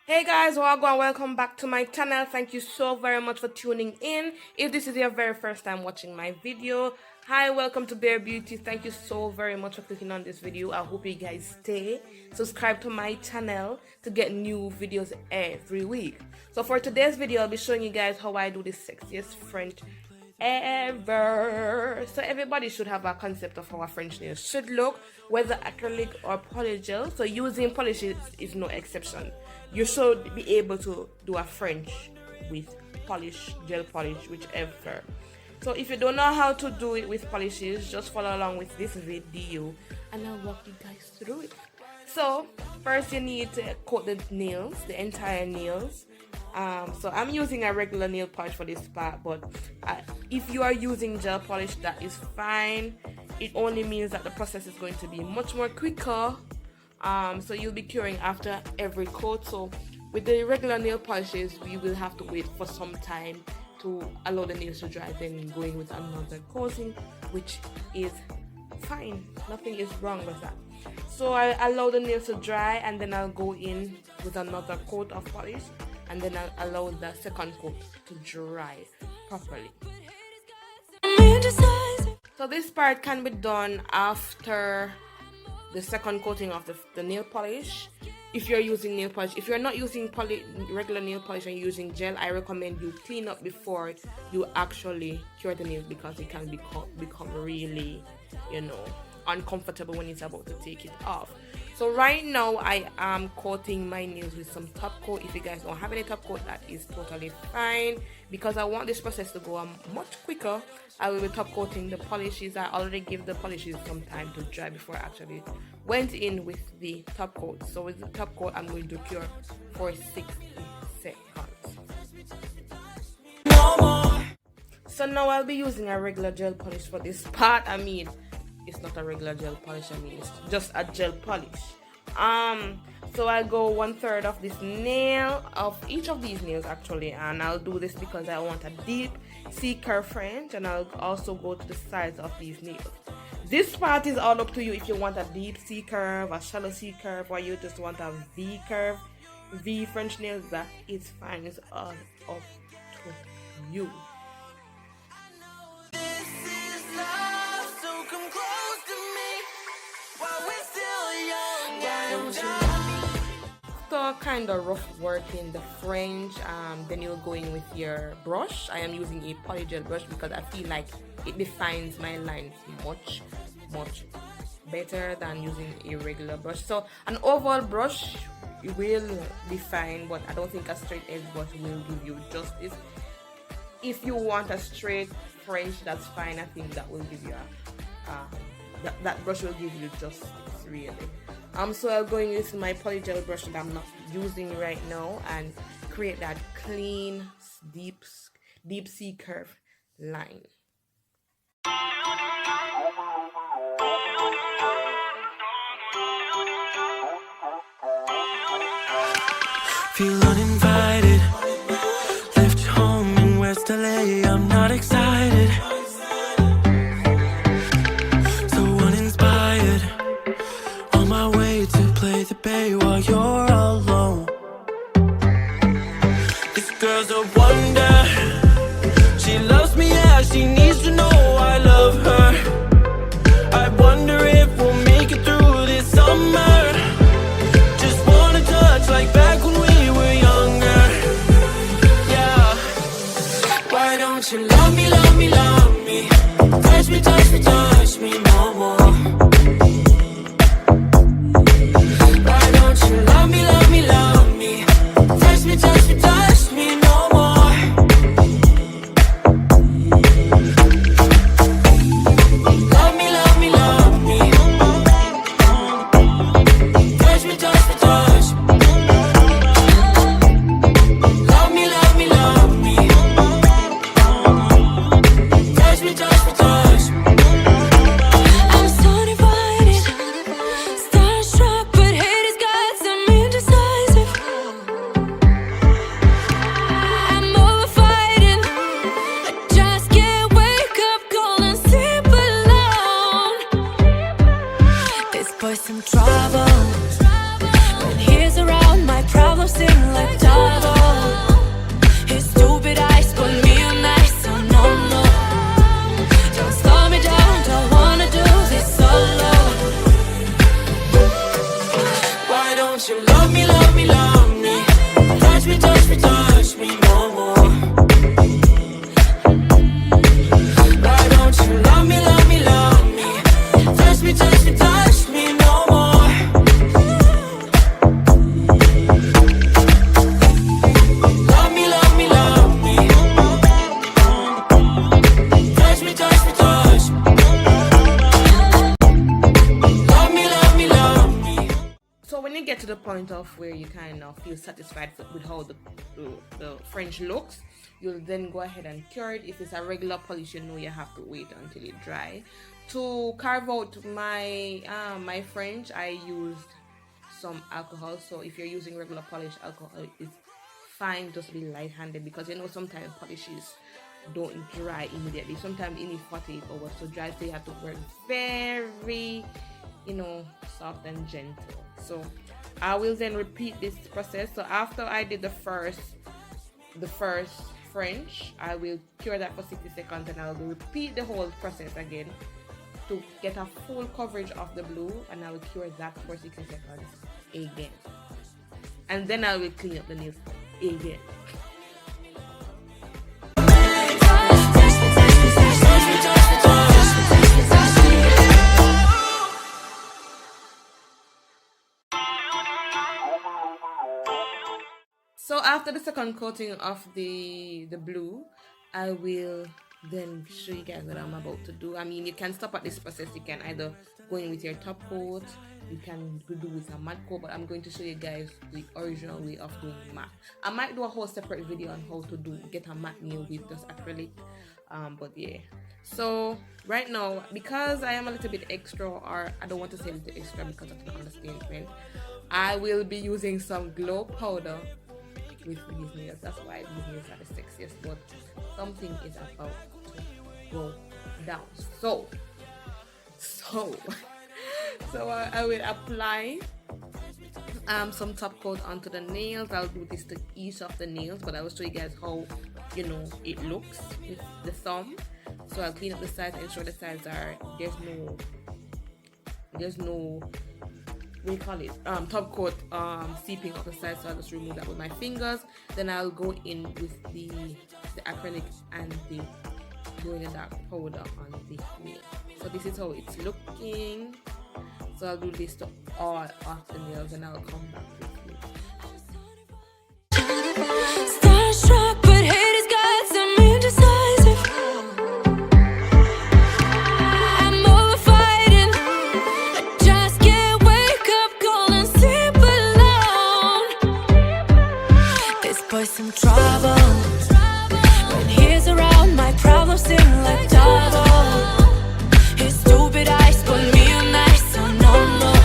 Hey guys, welcome back to my channel. Thank you so very much for tuning in. If this is your very first time watching my video, hi, welcome to Bare Beauty. Thank you so very much for clicking on this video. I hope you guys stay subscribe to my channel to get new videos every week. So for today's video, I'll be showing you guys how I do the sexiest French ever. So everybody should have a concept of how a French nail should look, whether acrylic or polygel. So using polish is no exception. You should be able to do a French with polish, gel polish, whichever. So if you don't know how to do it with polishes, just follow along with this video and I'll walk you guys through it. So first you need to coat the nails, the entire nails. So I'm using a regular nail polish for this part, but if you are using gel polish, that is fine. It only means that the process is going to be much more quicker. So you'll be curing after every coat. So with the regular nail polishes, we will have to wait for some time to allow the nails to dry, then going with another coating, which is fine. Nothing is wrong with that. So I allow the nails to dry and then I'll go in with another coat of polish, and then I'll allow the second coat to dry properly. So this part can be done after the second coating of the nail polish. If you're using nail polish, if you're not using regular nail polish and you're using gel, I recommend you clean up before you actually cure the nails, because it can become really, uncomfortable when it's about to take it off. So right now I am coating my nails with some top coat. If you guys don't have any top coat, that is totally fine, because I want this process to go much quicker. I will be top coating the polishes. I already give the polishes some time to dry before I actually went in with the top coat. So with the top coat, I'm going to cure for 60 seconds. So now I'll be using a regular gel polish for this part. It's not a regular gel polish, it's just a gel polish. So I go 1/3 of this nail, of each of these nails actually, and I'll do this because I want a deep C-curve French, and I'll also go to the sides of these nails. This part is all up to you. If you want a deep C-curve, a shallow C-curve, or you just want a V-curve, V French nails, that is fine. It's all up to you. So kind of rough working the French, then you're going with your brush. I am using a polygel brush because I feel like it defines my lines much better than using a regular brush. So an oval brush will be fine, but I don't think a straight edge brush will give you justice. If you want a straight French, that's fine. I think that will give you that brush will give you justice, really. So I'm going with my polygel brush that I'm not using right now and create that clean, deep C curve line. Feel uninvited, left home in West LA, I'm not excited. Play the bay while you're alone. This girl's a wonder. She loves me, yeah, she needs to know I love her. I wonder if we'll make it through this summer. Just wanna touch like back when we were younger. Yeah. Why don't you love me, love me, love me? Touch me, touch me, touch me no more. Love me, love me, love me. Touch me, touch me, touch me no more. Touch me, touch me, touch me no more. Why don't you love me, love me, love me? Touch me, touch me, touch me no more. Love me, love me, love me. Touch me, touch me, touch me. Love me, love me, love me. So when you get to the point of where you kind of feel satisfied with how the French looks, you'll then go ahead and cure it. If it's a regular polish, you know you have to wait until it dry. To carve out my my French, I used some alcohol. So if you're using regular polish, alcohol is fine. Just be light-handed, because you know sometimes polishes don't dry immediately. Sometimes you need 48 hours to dry, so you have to work very, you know, soft and gentle. So I will then repeat this process. So after I did the first French, I will cure that for 60 seconds, and I'll repeat the whole process again to get a full coverage of the blue, and I will cure that for 60 seconds again, and then I will clean up the nails again. So after the second coating of the blue, I will then show you guys what I'm about to do. I mean, you can stop at this process. You can either go in with your top coat, you can do with a matte coat, but I'm going to show you guys the original way of doing matte. I might do a whole separate video on how to get a matte nail with just acrylic, but yeah. So right now, because I am a little bit extra, or I don't want to say a little extra because that's not understatement, I will be using some glow powder with these nails. That's why these nails are the sexiest, but something is about to go down. So I will apply some top coat onto the nails. I'll do this to each of the nails, but I will show you guys how, you know, it looks with the thumb. So I'll clean up the sides, ensure the sides are there's no what do you call it, top coat seeping off the side. So I'll just remove that with my fingers. Then I'll go in with the acrylic and the dark powder on the nail. So this is how it's looking. So I'll do this to all of the nails, and I'll come back with you. Starstruck, but haters got some indecisive. I'm over fighting. I just can't wake up, cold and sleep alone. This boy's some trouble. When he's around, my problems seem like double. His stupid eyes put me on ice, so no more.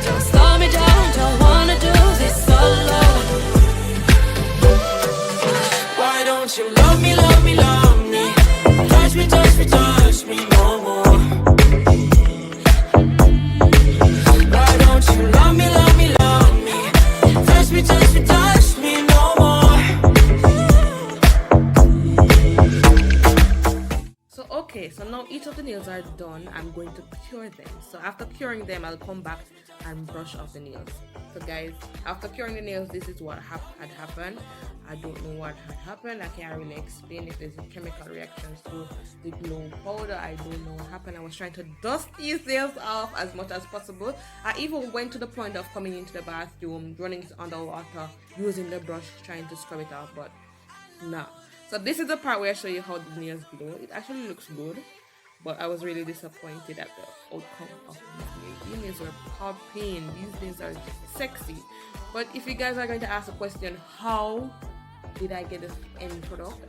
Don't slow me down, don't wanna do this alone. Why don't you love me, love me, love me? Touch me, touch me, touch me no more. Why don't you love me, love me, love me? Touch me, touch me, touch me no more. So okay, so now each of the nails are done. I'm going to cure them. So after curing them, I'll come back and brush off the nails. So guys, after curing the nails, this is what had happened. I don't know what had happened. I can't really explain if there's chemical reactions to the glow powder. I don't know what happened. I was trying to dust these nails off as much as possible. I even went to the point of coming into the bathroom, running underwater, using the brush, trying to scrub it off, but nah. So this is the part where I show you how the nails glow. It actually looks good, but I was really disappointed at the outcome of these nails. These nails were popping. These nails are sexy. But if you guys are going to ask the question, how did I get this end product?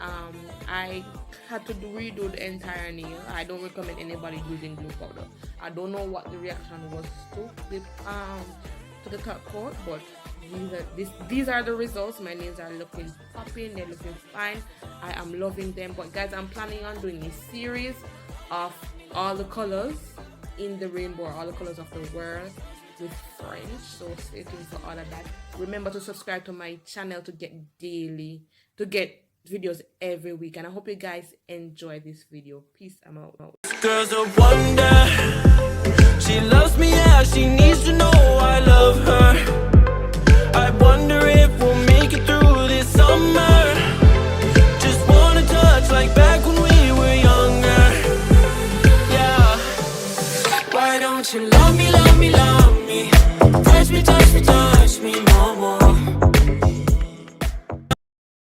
I had to redo the entire nail. I don't recommend anybody using glue powder. I don't know what the reaction was to the top coat, but these are the results. My nails are looking popping, they're looking fine. I am loving them. But guys, I'm planning on doing a series of all the colors in the rainbow, all the colors of the world with French. So stay tuned for all of that. Remember to subscribe to my channel to get videos every week, and I hope you guys enjoy this video. Peace. I'm out. Girl's a wonder. She loves me, yeah, she needs to know I love her. I wonder if we'll make Why don't you love me, love me, love me? Touch me, touch me, touch me no more.